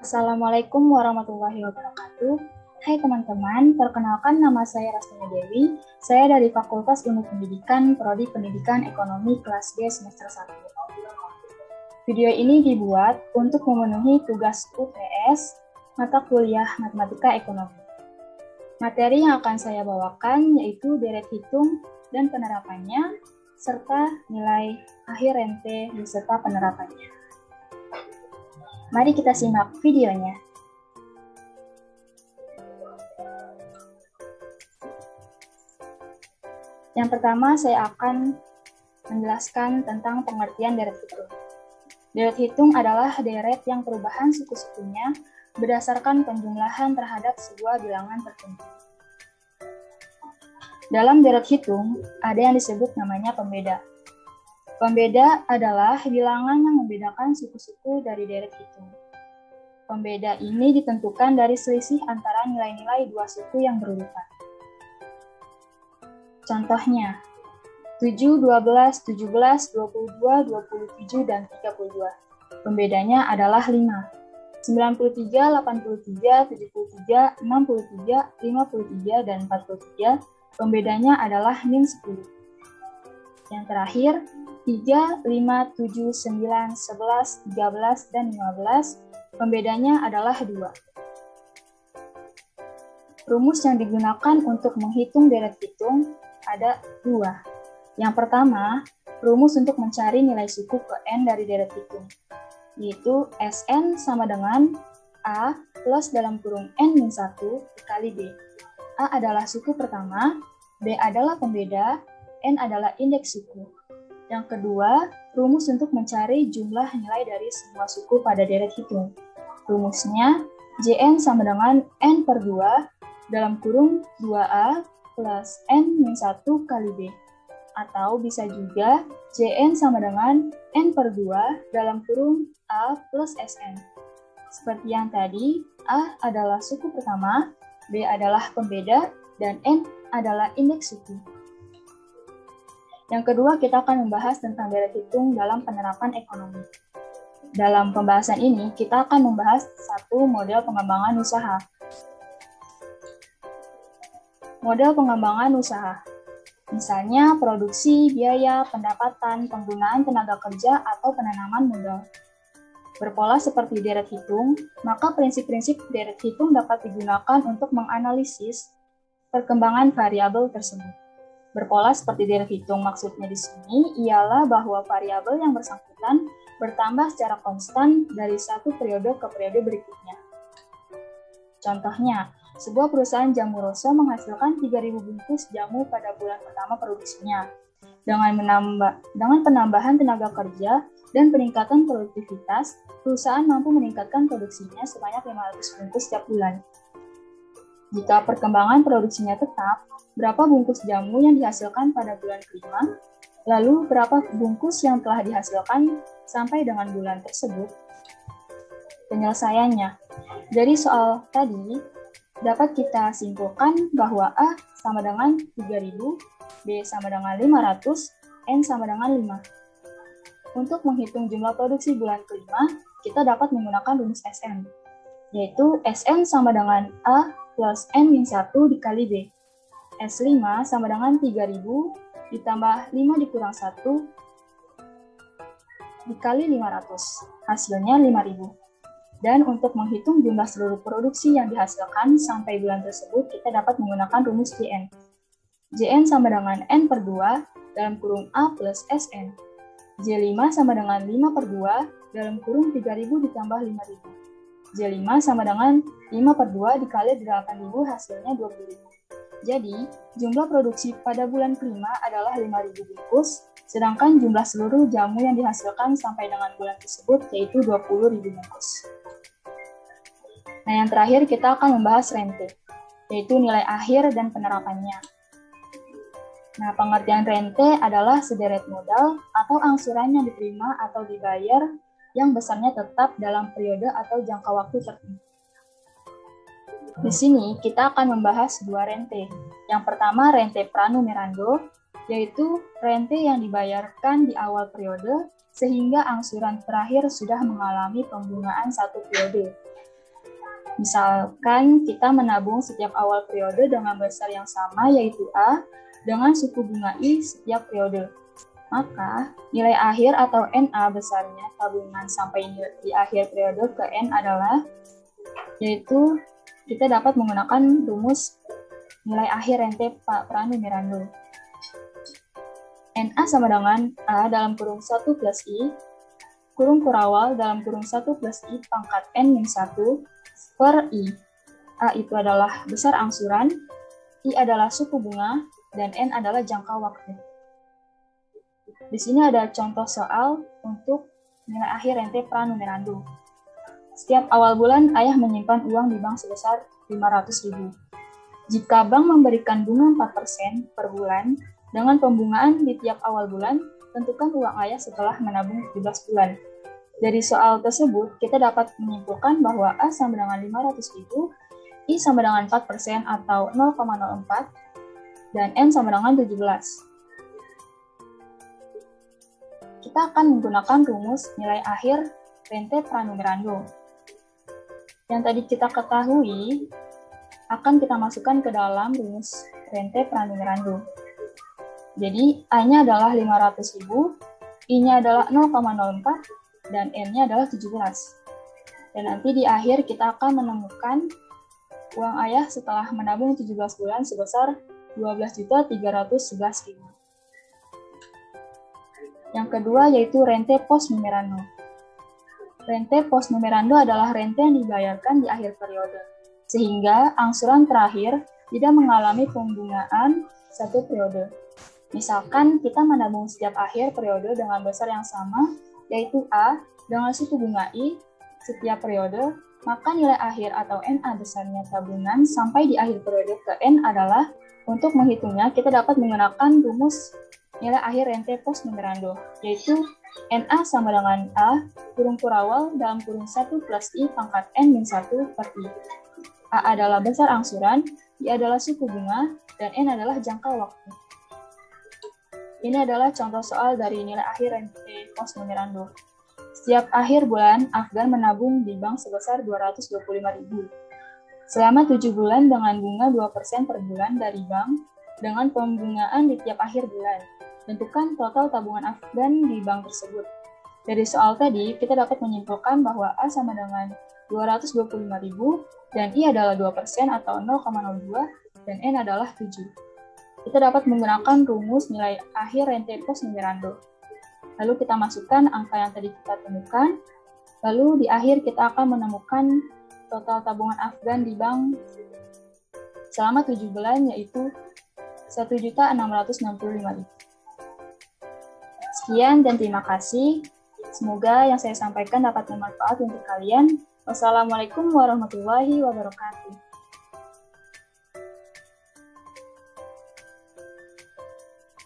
Assalamualaikum warahmatullahi wabarakatuh. Hai teman-teman, perkenalkan nama saya Rastini Dewi. Saya dari Fakultas Ilmu Pendidikan, Prodi Pendidikan Ekonomi kelas D semester 1. Video ini dibuat untuk memenuhi tugas UTS mata kuliah Matematika Ekonomi. Materi yang akan saya bawakan yaitu deret hitung dan penerapannya, serta nilai akhir rente beserta penerapannya. Mari kita simak videonya. Yang pertama, saya akan menjelaskan tentang pengertian deret hitung. Deret hitung adalah deret yang perubahan suku-sukunya berdasarkan penjumlahan terhadap sebuah bilangan tertentu. Dalam deret hitung, ada yang disebut namanya pembeda. Pembeda adalah bilangan yang membedakan suku-suku dari deret hitung. Pembeda ini ditentukan dari selisih antara nilai-nilai dua suku yang berurutan. Contohnya, 7, 12, 17, 22, 27, dan 32. Pembedanya adalah 5. 93, 83, 73, 63, 53, dan 43. Pembedanya adalah min 10. Yang terakhir, 3, 5, 7, 9, 11, 13, dan 15. Pembedanya adalah 2. Rumus yang digunakan untuk menghitung deret hitung ada 2. Yang pertama, rumus untuk mencari nilai suku ke N dari deret hitung, yaitu Sn sama dengan A plus dalam kurung N-1 dikali B. A adalah suku pertama, B adalah pembeda, N adalah indeks suku. Yang kedua, rumus untuk mencari jumlah nilai dari semua suku pada deret hitung. Rumusnya, Jn sama dengan N per 2 dalam kurung 2A plus N-1 kali B. Atau bisa juga Jn sama dengan N per 2 dalam kurung A plus Sn. Seperti yang tadi, A adalah suku pertama, B adalah pembeda, dan N adalah indeks suku. Yang kedua, kita akan membahas tentang deret hitung dalam penerapan ekonomi. Dalam pembahasan ini, kita akan membahas satu model pengembangan usaha. Model pengembangan usaha, misalnya produksi, biaya, pendapatan, penggunaan tenaga kerja, atau penanaman modal. Berpola seperti deret hitung, maka prinsip-prinsip deret hitung dapat digunakan untuk menganalisis perkembangan variabel tersebut. Berpola seperti deret hitung maksudnya di sini ialah bahwa variabel yang bersangkutan bertambah secara konstan dari satu periode ke periode berikutnya. Contohnya, sebuah perusahaan jamu Roso menghasilkan 3.000 bungkus jamu pada bulan pertama produksinya. Dengan penambahan tenaga kerja dan peningkatan produktivitas, perusahaan mampu meningkatkan produksinya sebanyak 500 bungkus setiap bulan. Jika perkembangan produksinya tetap, berapa bungkus jamu yang dihasilkan pada bulan kelima, lalu berapa bungkus yang telah dihasilkan sampai dengan bulan tersebut? Penyelesaiannya, dari soal tadi, dapat kita simpulkan bahwa A sama dengan 3.000, B sama dengan 500, N sama dengan 5. Untuk menghitung jumlah produksi bulan kelima, kita dapat menggunakan rumus Sn, yaitu Sn sama dengan A plus N-1 dikali B. S5 sama dengan 3.000 ditambah 5 dikurang 1 dikali 500, hasilnya 5.000. Dan untuk menghitung jumlah seluruh produksi yang dihasilkan sampai bulan tersebut, kita dapat menggunakan rumus Jn. Jn sama dengan N per 2 dalam kurung A plus Sn. J5 sama dengan 5 per 2 dalam kurung 3.000 ditambah 5.000. J5 sama dengan 5 per 2 dikali 8.000, hasilnya 20.000. Jadi, jumlah produksi pada bulan kelima adalah 5.000 bungkus, sedangkan jumlah seluruh jamu yang dihasilkan sampai dengan bulan tersebut yaitu 20.000 bungkus. Nah, yang terakhir kita akan membahas rente, yaitu nilai akhir dan penerapannya. Nah, pengertian rente adalah sederet modal atau angsuran yang diterima atau dibayar yang besarnya tetap dalam periode atau jangka waktu tertentu. Di sini kita akan membahas dua rente. Yang pertama rente pranumerando, yaitu rente yang dibayarkan di awal periode sehingga angsuran terakhir sudah mengalami penggunaan satu periode. Misalkan kita menabung setiap awal periode dengan besar yang sama, yaitu A, dengan suku bunga I setiap periode. Maka nilai akhir atau NA besarnya tabungan sampai di akhir periode ke N adalah, yaitu kita dapat menggunakan rumus nilai akhir rente pranumerando. NA sama dengan A dalam kurung 1 plus I, kurung kurawal dalam kurung 1 plus I pangkat N-1 per I. A itu adalah besar angsuran, I adalah suku bunga, dan N adalah jangka waktu. Di sini ada contoh soal untuk nilai akhir rente pranumerando. Setiap awal bulan, ayah menyimpan uang di bank sebesar 500.000. Jika bank memberikan bunga 4% per bulan, dengan pembungaan di tiap awal bulan, tentukan uang ayah setelah menabung 17 bulan. Dari soal tersebut, kita dapat menyimpulkan bahwa A sama dengan 500.000, I sama dengan 4% atau 0,04, dan N sama dengan 17. Kita akan menggunakan rumus nilai akhir rente pranumerando. Yang tadi kita ketahui, akan kita masukkan ke dalam rumus rente pranumerando. Jadi, A-nya adalah 500.000, I-nya adalah 0,04, dan N-nya adalah 17. Dan nanti di akhir kita akan menemukan uang ayah setelah menabung 17 bulan sebesar 12.311.000. Yang kedua yaitu rente post numerando. Rente post numerando adalah rente yang dibayarkan di akhir periode, sehingga angsuran terakhir tidak mengalami pembungaan satu periode. Misalkan kita menabung setiap akhir periode dengan besar yang sama, yaitu A dengan suku bunga I setiap periode, maka nilai akhir atau NA besarnya tabungan sampai di akhir periode ke N adalah, untuk menghitungnya kita dapat menggunakan rumus nilai akhir rente post numerando, yaitu NA sama dengan A kurung kurawal dalam kurung 1 plus I pangkat N-1 per I. A adalah besar angsuran, I adalah suku bunga, dan N adalah jangka waktu. Ini adalah contoh soal dari nilai akhir rente post numerando. Setiap akhir bulan, Afgan menabung di bank sebesar 225.000. Selama 7 bulan dengan bunga 2% per bulan dari bank, dengan pembungaan di tiap akhir bulan. Tentukan total tabungan Afgan di bank tersebut. Dari soal tadi, kita dapat menyimpulkan bahwa A sama dengan 225.000, dan I adalah 2% atau 0,02, dan N adalah 7. Kita dapat menggunakan rumus nilai akhir rente post numerando. Lalu kita masukkan angka yang tadi kita temukan. Lalu di akhir kita akan menemukan total tabungan Afgan di bank selama 7 bulan, yaitu 1.665.000. Sekian dan terima kasih. Semoga yang saya sampaikan dapat bermanfaat untuk kalian. Wassalamualaikum warahmatullahi wabarakatuh.